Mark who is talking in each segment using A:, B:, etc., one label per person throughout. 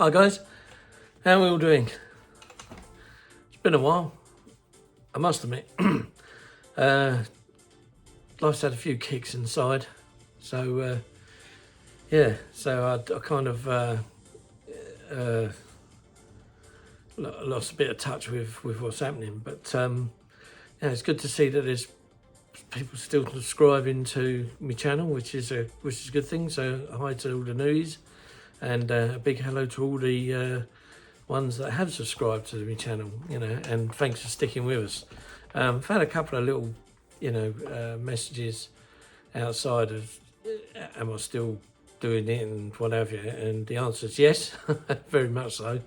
A: Hi guys, how are we all doing? It's been a while, I must admit. Life's had a few kicks inside, so yeah, so I kind of lost a bit of touch with what's happening, but yeah, it's good to see that there's people still subscribing to my channel, which is a good thing. So hi to all the newies, and a big hello to all the ones that have subscribed to my channel, you know, and thanks for sticking with us. I've had a couple of little, you know, messages outside of, am I still doing it and what have you, and the answer is yes, very much so.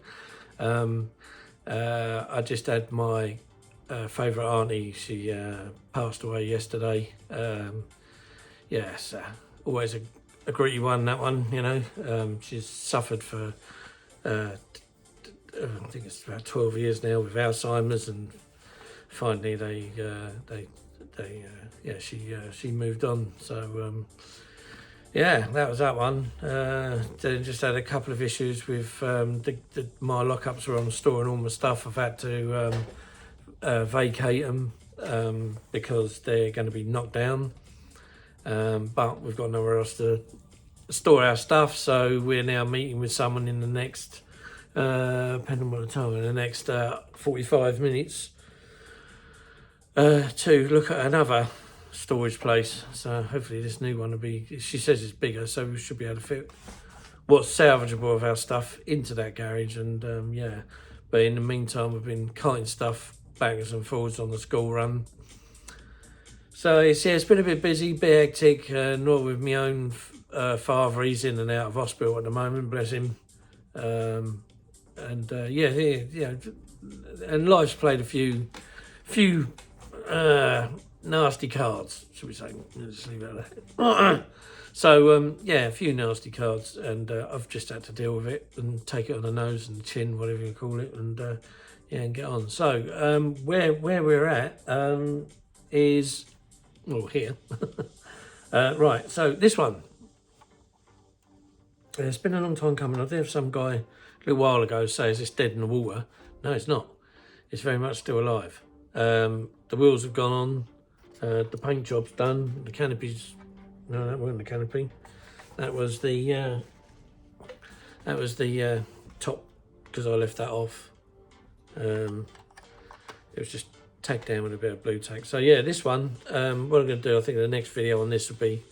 A: I just had my favourite auntie, she passed away yesterday. Yes, always a gritty one, that one, you know. She's suffered for I think it's about 12 years now with Alzheimer's, and finally she moved on. So yeah, that was that one. Then just had a couple of issues with my lockups are on storing all my stuff. I've had to vacate them because they're going to be knocked down. But we've got nowhere else to store our stuff, so we're now meeting with someone in the next, depending on the time, in the next 45 minutes to look at another storage place. So hopefully this new one will be, she says it's bigger, so we should be able to fit what's salvageable of our stuff into that garage. And yeah, but in the meantime we've been cutting stuff backwards and forwards on the school run. So it's been a bit busy, bit hectic, not with my own father. He's in and out of hospital at the moment, bless him. Yeah, and life's played a few nasty cards, should we say? Let's leave it at that. So yeah, a few nasty cards, and I've just had to deal with it and take it on the nose and chin, whatever you call it, and yeah, and get on. So where we're at is, well, here. Right, so this one. It's been a long time coming. I did have some guy a little while ago say, is this dead in the water? No, it's not. It's very much still alive. The wheels have gone on. The paint job's done. The canopy's... No, that wasn't the canopy. That was the top, because I left that off. It was just tacked down with a bit of blue tack. So yeah, this one, what I'm going to do, I think the next video on this will be,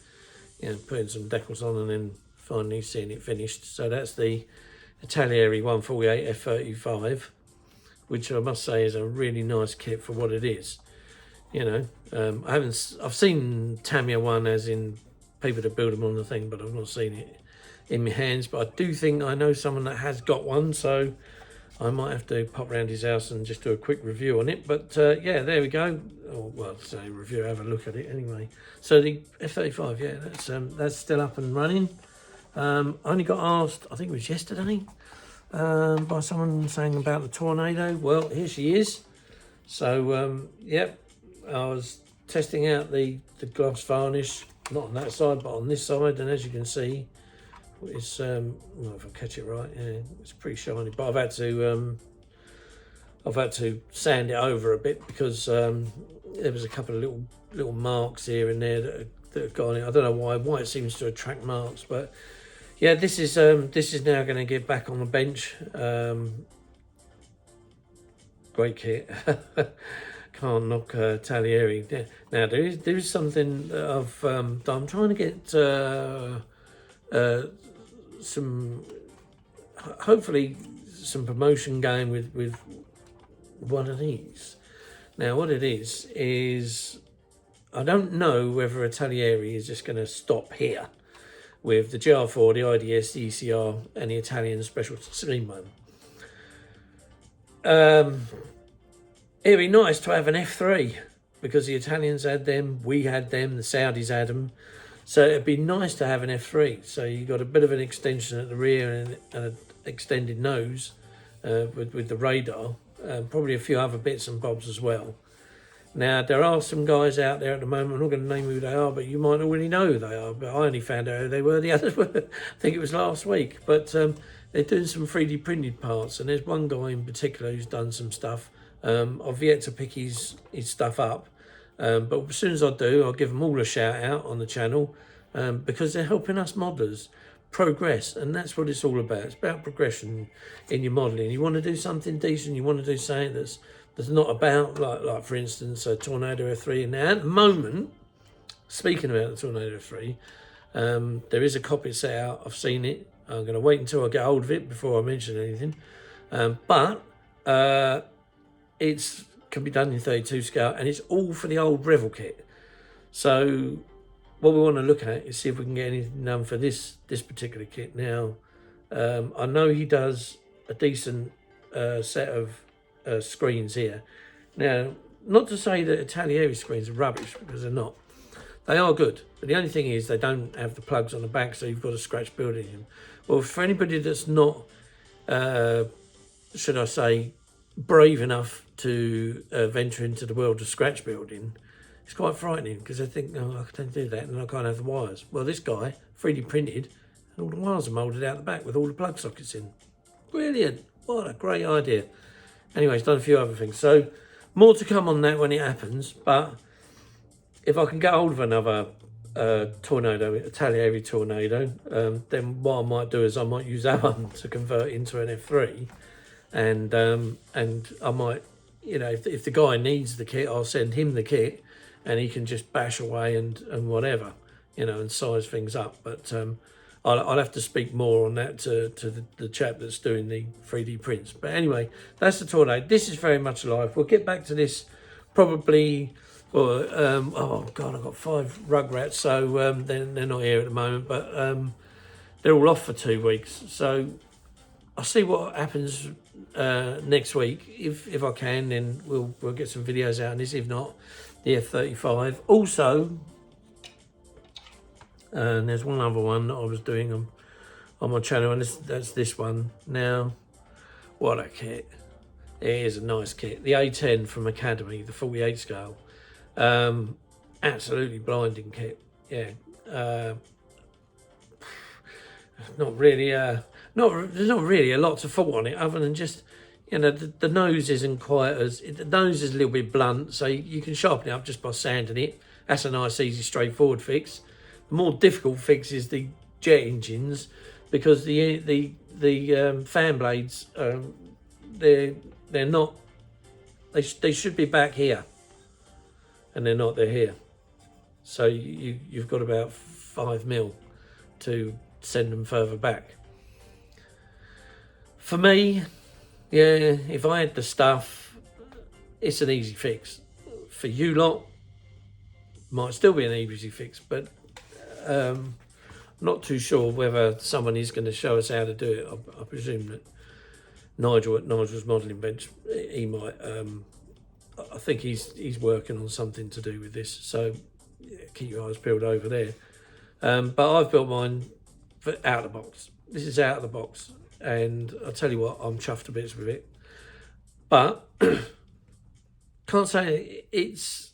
A: you know, putting some decals on and then finally seeing it finished. So that's the Italieri 148 F35, which I must say is a really nice kit for what it is. You know, I've seen Tamiya one, as in people that build them on the thing, but I've not seen it in my hands. But I do think I know someone that has got one, so I might have to pop round his house and just do a quick review on it. But yeah, there we go. Or, well, say review, have a look at it anyway. So the F35, yeah, that's still up and running. I only got asked, I think it was yesterday, by someone saying about the tornado. Well, here she is. So yep, I was testing out the gloss varnish, not on that side but on this side, and as you can see, it's well, if I catch it right, yeah, it's pretty shiny. But I've had to sand it over a bit because there was a couple of little marks here and there that have gone in. I don't know why it seems to attract marks, but yeah, this is now going to get back on the bench. Great kit. Can't knock Talieri. Now there is something that I'm trying to get hopefully some promotion going with one of these. Now what it is I don't know whether Talieri is just going to stop here with the GR4, the IDS, the ECR, and the Italian Special Stream one. It'd be nice to have an F3 because the Italians had them, we had them, the Saudis had them. So it'd be nice to have an F3. So you've got a bit of an extension at the rear and an extended nose with the radar, probably a few other bits and bobs as well. Now, there are some guys out there at the moment, I'm not going to name who they are, but you might already know who they are, but I only found out who they were the others were, I think it was last week, but they're doing some 3D printed parts, and there's one guy in particular who's done some stuff. I've yet to pick his stuff up, but as soon as I do, I'll give them all a shout out on the channel, because they're helping us modders progress, and that's what it's all about. It's about progression in your modelling. You want to do something decent, you want to do something that's not about, like for instance, a Tornado F3. Now, at the moment, speaking about the Tornado F3, there is a copy set out. I've seen it. I'm going to wait until I get hold of it before I mention anything. But it's can be done in 32 scale, and it's all for the old Revel kit. So what we want to look at is see if we can get anything done for this particular kit. Now, I know he does a decent set of screens here. Now, not to say that Italieri screens are rubbish, because they're not. They are good, but the only thing is they don't have the plugs on the back, so you've got to scratch building them. Well, for anybody that's not, should I say, brave enough to venture into the world of scratch building, it's quite frightening, because they think, oh, I can't do that and I can't have the wires. Well, this guy 3D printed, and all the wires are moulded out the back with all the plug sockets in. Brilliant. What a great idea. Anyway, he's done a few other things. So more to come on that when it happens. But if I can get hold of another Tornado, Italieri Tornado, then what I might do is I might use that one to convert into an F3. And I might, you know, if the guy needs the kit, I'll send him the kit, and he can just bash away and whatever, you know, and size things up. But I'll have to speak more on that to the chap that's doing the 3D prints. But anyway, that's the Tornado. This is very much alive. We'll get back to this probably, well, oh God, I've got 5 Rugrats, so they're not here at the moment, but they're all off for 2 weeks. So I'll see what happens next week. If I can, then we'll get some videos out on this. If not, the F-35. Also, and there's one other one that I was doing on my channel, and that's this one. Now, what a kit. It is a nice kit. The A10 from Academy, the 48 scale. Absolutely blinding kit. Yeah. Not really, there's not really a lot to fault on it, other than just, you know, the nose isn't quite as, the nose is a little bit blunt, so you can sharpen it up just by sanding it. That's a nice, easy, straightforward fix. The more difficult fix is the jet engines, because the fan blades, they're not, they should be back here, and they're not. They're here. So you've got about 5 mil to send them further back. For me, yeah, if I had the stuff, it's an easy fix. For you lot, might still be an easy fix, but not too sure whether someone is going to show us how to do it. I presume that Nigel at Nigel's modelling bench, he might. I think he's working on something to do with this, so yeah, keep your eyes peeled over there. But I've built mine out of the box. This is out of the box, and I'll tell you what, I'm chuffed to bits with it. But can't say it's.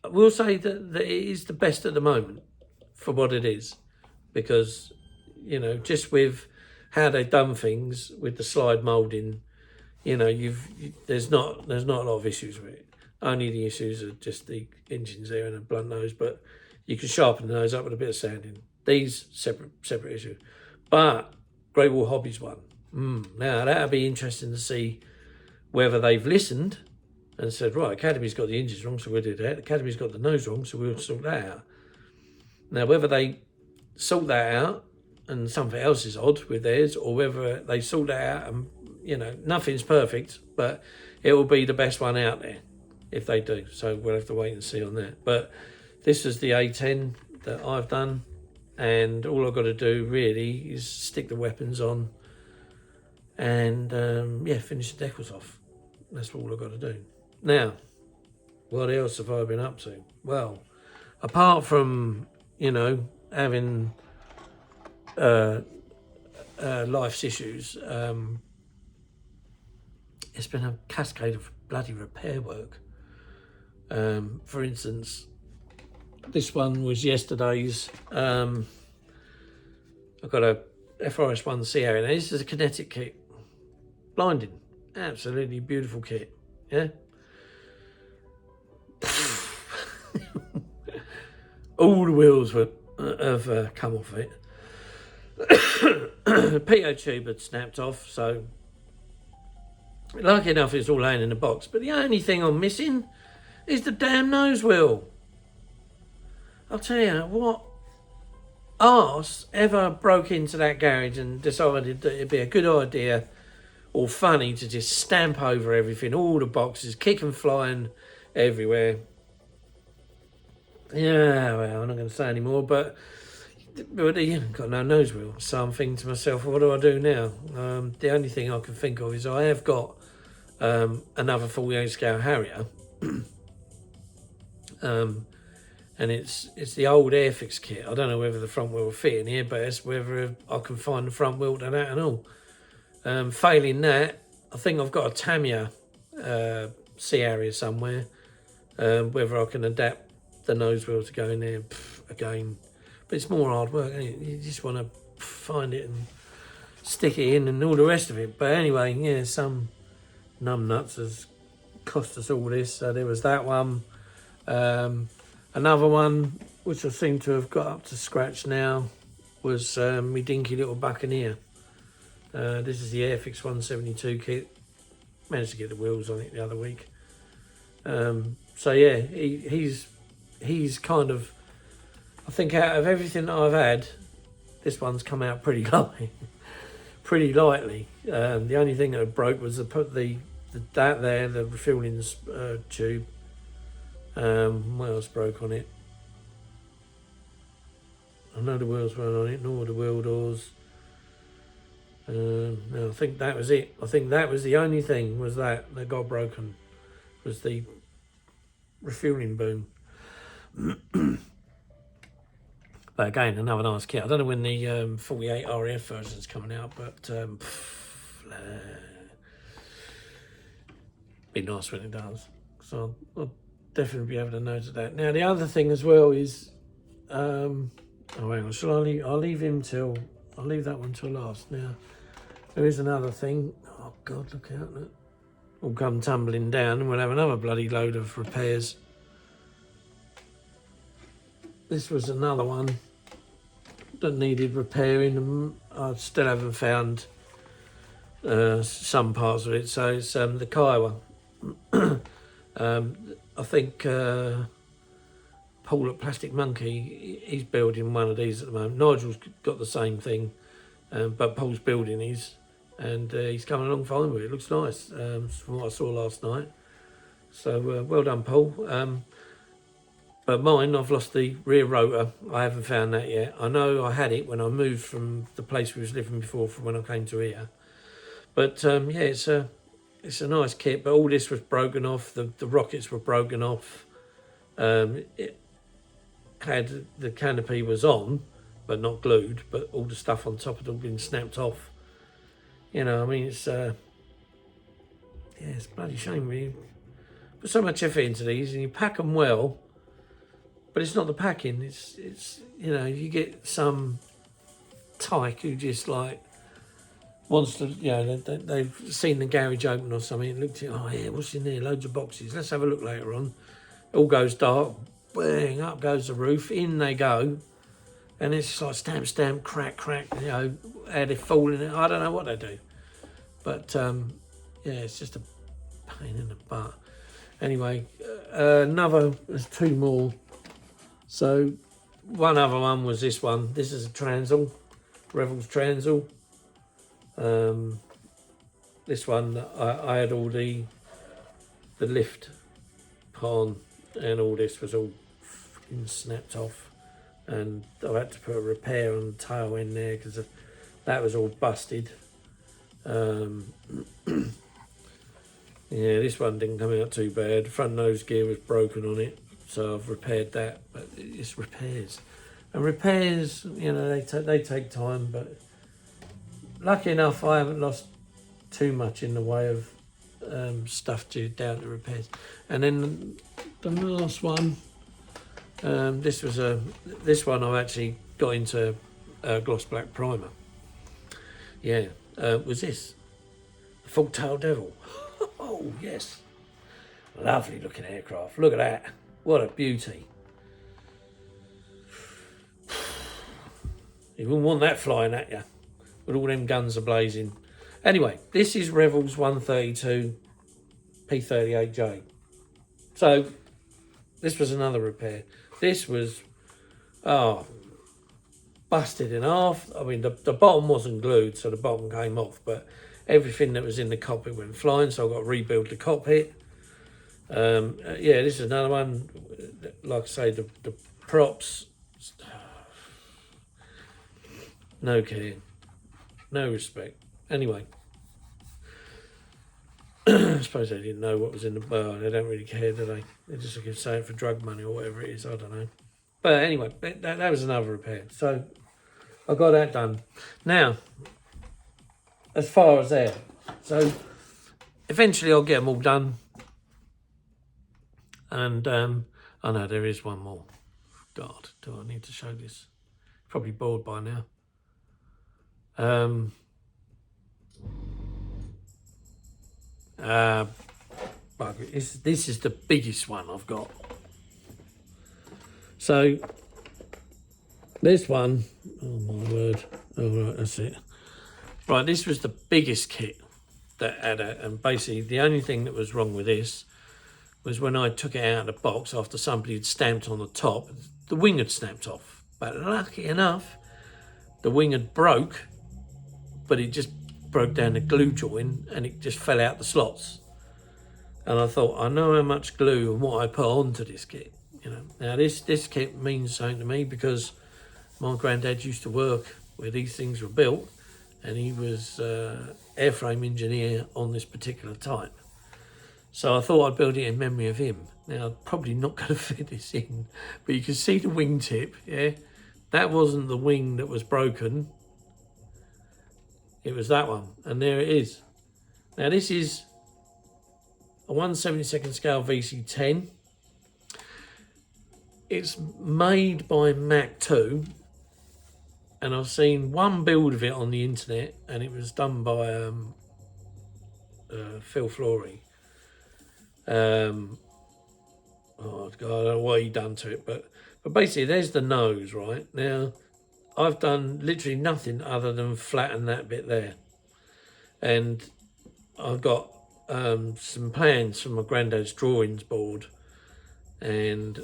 A: I will say that it is the best at the moment for what it is, because, you know, just with how they've done things with the slide moulding, you know, there's not a lot of issues with it. Only the issues are just the engines there and a blunt nose, but you can sharpen the nose up with a bit of sanding. These separate issues. But Great Wall Hobbies one. Now that'll be interesting to see whether they've listened and said, right, Academy's got the engines wrong, so we'll do that. Academy's got the nose wrong, so we'll sort that out. Now, whether they sort that out and something else is odd with theirs, or whether they sort that out and, you know, nothing's perfect, but it will be the best one out there if they do. So we'll have to wait and see on that. But this is the A10 that I've done, and all I've got to do really is stick the weapons on and, yeah, finish the decals off. That's all I've got to do. Now, what else have I been up to? Well, apart from, you know, having life's issues, it's been a cascade of bloody repair work. For instance, this one was yesterday's. I've got a FRS1 C area. Now, this is a kinetic kit. Blinding. Absolutely beautiful kit. Yeah? All the wheels have come off it. The PO tube had snapped off, so lucky enough it's all laying in the box. But the only thing I'm missing is the damn nose wheel. I'll tell you what, arse ever broke into that garage and decided that it'd be a good idea or funny to just stamp over everything, all the boxes, kick and flying everywhere. Yeah, well, I'm not going to say anymore, but got no nose wheel. So I'm thinking to myself, what do I do now? The only thing I can think of is I have got another 48 scale Harrier. And it's the old Airfix kit. I don't know whether the front wheel will fit in here, but it's whether I can find the front wheel to that and all. Failing that, I think I've got a Tamiya C area somewhere. Whether I can adapt the nose wheel to go in there again. But it's more hard work, isn't it? You just want to find it and stick it in and all the rest of it. But anyway, yeah, some numbnuts has cost us all this. So there was that one. Another one, which I seem to have got up to scratch now, was my dinky little Buccaneer. This is the Airfix 172 kit. Managed to get the wheels on it the other week. So yeah, he's kind of, I think out of everything that I've had, this one's come out pretty lightly. The only thing that broke was the refueling tube. What else broke on it? I know the wheels weren't on it, nor the wheel doors. No, I think that was it. I think that was the only thing was that got broken, was the refueling boom. But again, another nice kit. I don't know when the 48 RF version's coming out, but be nice when it does. So I'll definitely be able to notice that. Now the other thing as well is, oh hang on, I'll leave that one till last. Now there is another thing. Oh God, look out! Look. Will come tumbling down, and we'll have another bloody load of repairs. This was another one that needed repairing, and I still haven't found some parts of it. So it's the Kiowa. I think Paul at Plastic Monkey, he's building one of these at the moment. Nigel's got the same thing, but Paul's building his, and he's coming along fine with it. It looks nice from what I saw last night. So well done, Paul. But mine, I've lost the rear rotor. I haven't found that yet. I know I had it when I moved from the place we was living before, from when I came to here. But yeah, it's a nice kit. But all this was broken off. The rockets were broken off. It had, the canopy was on, but not glued. But all the stuff on top had all been snapped off. You know, I mean, it's yeah, it's a bloody shame. You put so much effort into these, and you pack them well. But it's not the packing, it's you know, you get some tyke who just like wants to, you know, they've seen the garage open or something and looked at, oh yeah, what's in there, loads of boxes, let's have a look later on. It all goes dark, bang, up goes the roof, in they go, and it's just like stamp, crack, you know, how they fall in it, I don't know what they do. But yeah, it's just a pain in the butt. Anyway, there's two more. So one other one was this one. This is a Transal Rebels Transal. This one I had all the lift put on, and all this was all snapped off, and I had to put a repair on the tail in there because that was all busted. Yeah, this one didn't come out too bad. The front nose gear was broken on it, so I've repaired that. But it's repairs, and repairs, you know, they take time. But lucky enough, I haven't lost too much in the way of stuff down to repairs. And then the last one. This one I've actually got into gloss black primer. Yeah, was this the Full-Tailed Devil? Oh yes, lovely looking aircraft. Look at that, what a beauty. You wouldn't want that flying at you with all them guns a-blazing. Anyway, this is Rebels 132 P38J. So this was another repair. This was, busted in half. I mean, the bottom wasn't glued, so the bottom came off, but everything that was in the cockpit went flying, so I've got to rebuild the cockpit. Yeah, this is another one. Like I say, the props, no care, no respect. Anyway, I suppose they didn't know what was in the bar. They don't really care, do they? They're just looking to say it for drug money or whatever it is. I don't know. But anyway, that was another repair. So I got that done. Now, as far as there, so eventually I'll get them all done. And I know there is one more. God, do I need to show this? Probably bored by now. This is the biggest one I've got. So this one, oh my word, all right, that's it. Right, this was the biggest kit that had it, and basically the only thing that was wrong with this was when I took it out of the box after somebody had stamped on the top, the wing had snapped off. But lucky enough, the wing had broke, but it just broke down the glue joint and it just fell out the slots. And I thought, I know how much glue and what I put onto this kit. You know, now this kit means something to me because my granddad used to work where these things were built, and he was airframe engineer on this particular type. So I thought I'd build it in memory of him. Now, I'm probably not going to fit this in, but you can see the wingtip, yeah? That wasn't the wing that was broken. It was that one, and there it is. Now, this is a 1/72 scale VC10. It's made by Mac 2, and I've seen one build of it on the internet, and it was done by Phil Flory. Oh God, I don't know what he done to it, but basically there's the nose, right? Now, I've done literally nothing other than flatten that bit there. And I've got some plans from my granddad's drawings board, and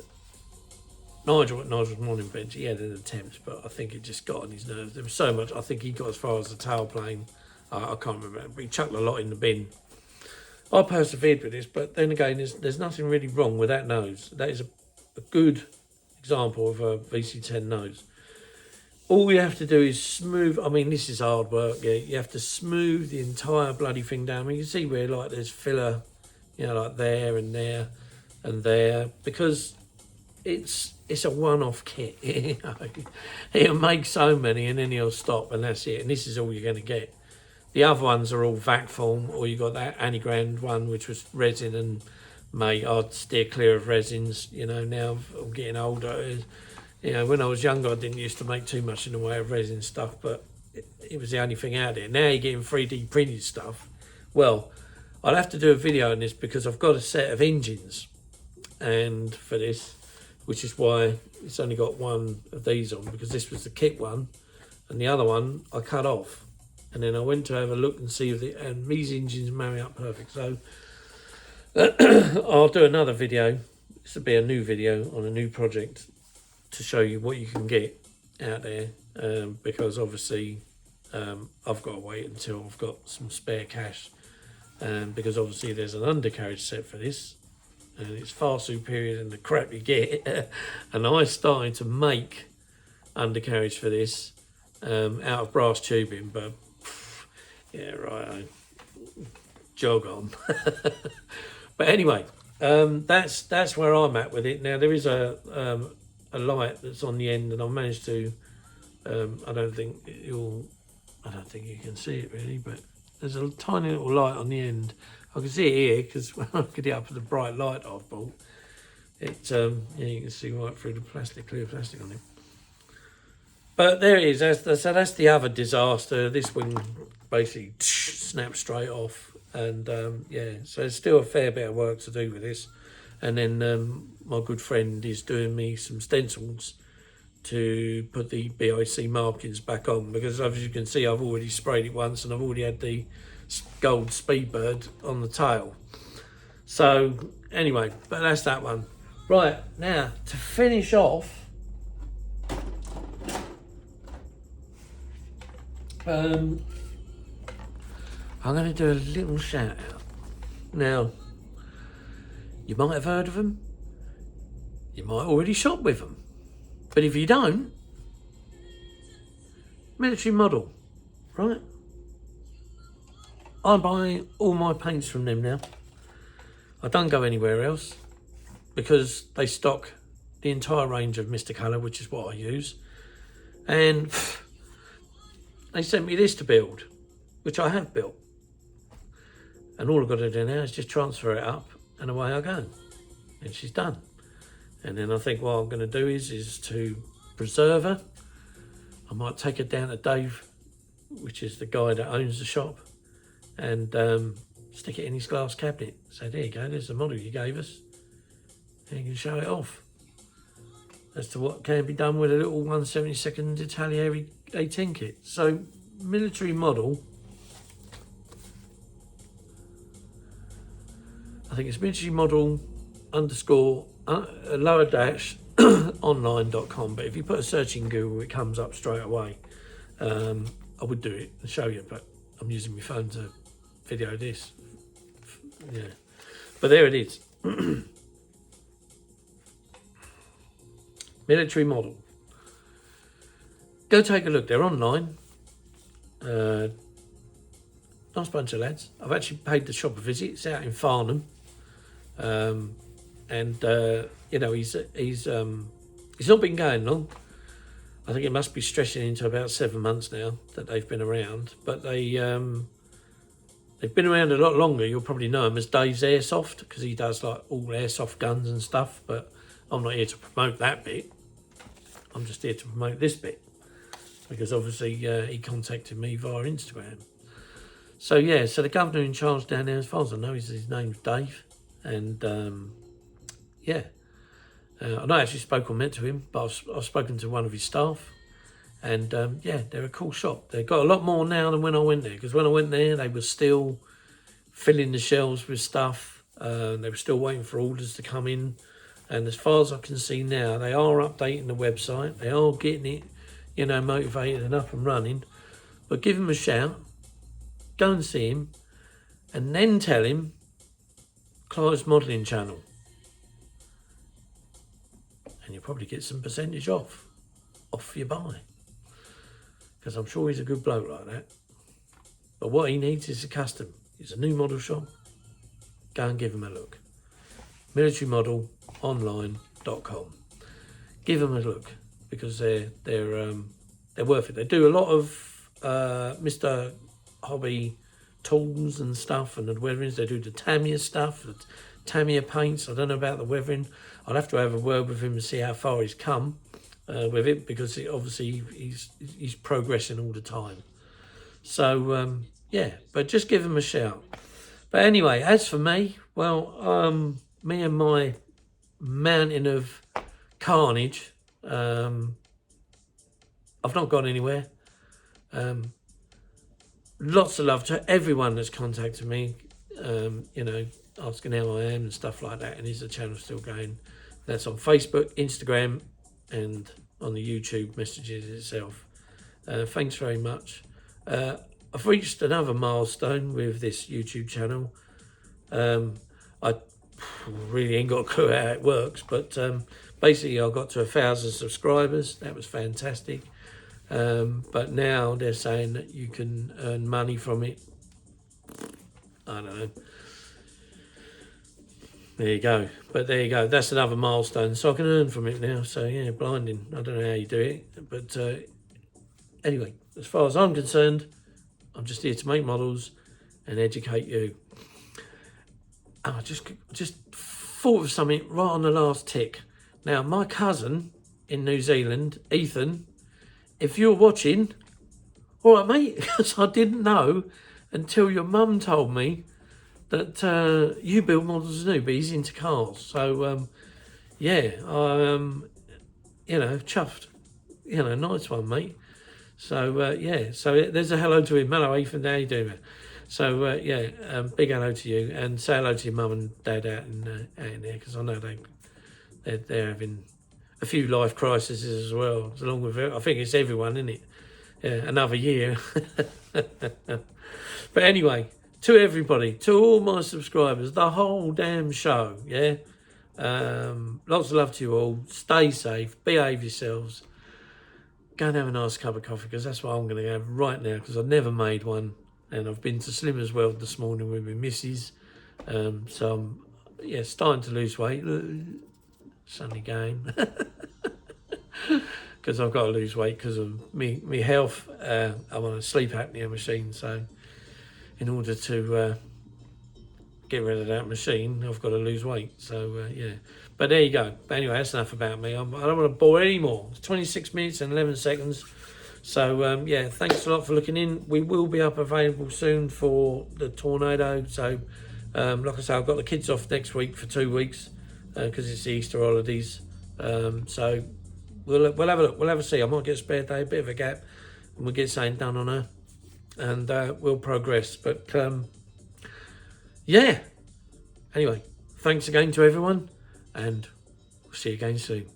A: Nigel's morning bench, he had an attempt, but I think it just got on his nerves. There was so much, I think he got as far as the tailplane. I can't remember, but he chucked a lot in the bin. I persevered with this, but then again, there's nothing really wrong with that nose. That is a good example of a VC10 nose. All you have to do is smooth. I mean, this is hard work. Yeah, you have to smooth the entire bloody thing down. I mean, you can see where like there's filler, you know, like there and there and there, because it's a one-off kit. You know? He'll make so many and then he'll stop and that's it. And this is all you're going to get. The other ones are all vac form, or you got that Anigrand one, which was resin, and mate, I'd steer clear of resins. You know, now I'm getting older. You know, when I was younger, I didn't used to make too much in the way of resin stuff, but it was the only thing out there. Now you're getting 3D printed stuff. Well, I'll have to do a video on this because I've got a set of engines, and for this, which is why it's only got one of these on, because this was the kit one, and the other one I cut off. And then I went to have a look and see if and these engines marry up perfect. So I'll do another video. This will be a new video on a new project to show you what you can get out there. Because obviously I've got to wait until I've got some spare cash. Because obviously there's an undercarriage set for this. And it's far superior than the crap you get. And I started to make undercarriage for this out of brass tubing, but yeah, right. Jog on. But anyway, that's where I'm at with it. Now there is a light that's on the end, and I've managed to. I don't think you can see it really, but there's a tiny little light on the end. I can see it here because when I get it up with the bright light I've bought, It yeah, you can see right through the plastic, clear plastic on it. But there it is. So that's the other disaster. This wing basically snapped straight off, and yeah, so there's still a fair bit of work to do with this. And then my good friend is doing me some stencils to put the BIC markings back on, because as you can see, I've already sprayed it once, and I've already had the gold Speedbird on the tail. So anyway, but that's that one. Right, now to finish off, I'm going to do a little shout out. Now, you might have heard of them, you might already shop with them, but if you don't, Military Model, right? I buy all my paints from them now. I don't go anywhere else, because they stock the entire range of Mr. Colour, which is what I use. And they sent me this to build, which I have built. And all I've got to do now is just transfer it up, and away I go. And she's done. And then I think what I'm going to do is to preserve her. I might take her down to Dave, which is the guy that owns the shop, and stick it in his glass cabinet. So there you go, there's the model you gave us. And you can show it off as to what can be done with a little 1/72 Italieri 18 kit. So Military Model, I think it's Military Model _ lower dash online.com, but if you put a search in Google, it comes up straight away. I would do it and show you, but I'm using my phone to video this. Yeah, but there it is. Military Model. Go take a look. They're online. Nice bunch of lads. I've actually paid the shop a visit. It's out in Farnham. And you know, he's not been going long. I think it must be stretching into about 7 months now that they've been around. But they've been around a lot longer. You'll probably know him as Dave's Airsoft, because he does like all airsoft guns and stuff. But I'm not here to promote that bit. I'm just here to promote this bit, because obviously he contacted me via Instagram. So yeah, so the governor in charge down there, as far as I know, his name's Dave. And yeah, I not actually spoke or met to him, but I've spoken to one of his staff. And yeah, they're a cool shop. They've got a lot more now than when I went there, because when I went there, they were still filling the shelves with stuff. They were still waiting for orders to come in. And as far as I can see now, they are updating the website. They are getting it, you know, motivated and up and running. But give him a shout. Go and see him. And then tell him Clive's Modelling Channel. And you'll probably get some percentage off your buy. Because I'm sure he's a good bloke like that. But what he needs is a custom. It's a new model shop. Go and give him a look. MilitaryModelOnline.com. Give them a look, because they're worth it. They do a lot of Mr. Hobby tools and stuff, and the weatherings. They do the Tamiya stuff, the Tamiya paints. I don't know about the weathering. I'll have to have a word with him and see how far he's come with it, because obviously he's progressing all the time. So yeah, but just give him a shout. But anyway, as for me, well, me and my mountain of carnage, I've not gone anywhere. Lots of love to everyone that's contacted me, you know, asking how I am and stuff like that. And is the channel still going? That's on Facebook, Instagram, and on the YouTube messages itself. Thanks very much. I've reached another milestone with this YouTube channel. I really ain't got a clue how it works, but basically I got to 1,000 subscribers. That was fantastic. But now they're saying that you can earn money from it. I don't know. There you go. But there you go. That's another milestone. So I can earn from it now. So yeah, blinding. I don't know how you do it. But anyway, as far as I'm concerned, I'm just here to make models and educate you. And I just thought of something right on the last tick. Now, my cousin in New Zealand, Ethan, if you're watching, all right, mate, because I didn't know until your mum told me that you build models too, but he's into cars. So, yeah, you know, chuffed. You know, nice one, mate. So, yeah, so there's a hello to him. Hello, Ethan, how you doing, man? So, yeah, big hello to you, and say hello to your mum and dad out in there, because I know they're having a few life crises as well, along with it. I think it's everyone, isn't it? Yeah, another year. But anyway, to everybody, to all my subscribers, the whole damn show, yeah? Lots of love to you all. Stay safe, behave yourselves. Go and have a nice cup of coffee, because that's what I'm going to have right now, because I've never made one. And I've been to Slimmer's World this morning with my missus. So I'm, yeah, starting to lose weight. Sunny game. Because I've got to lose weight because of me health. I'm on a sleep apnea machine. So in order to get rid of that machine, I've got to lose weight. So, yeah. But there you go. But anyway, that's enough about me. I don't want to bore anymore. It's 26 minutes and 11 seconds. So, yeah, thanks a lot for looking in. We will be up available soon for the tornado. So, like I say, I've got the kids off next week for 2 weeks because it's the Easter holidays. So, we'll have a look. We'll have a see. I might get a spare day, a bit of a gap, and we'll get something done on her. And we'll progress. But, yeah. Anyway, thanks again to everyone. And we'll see you again soon.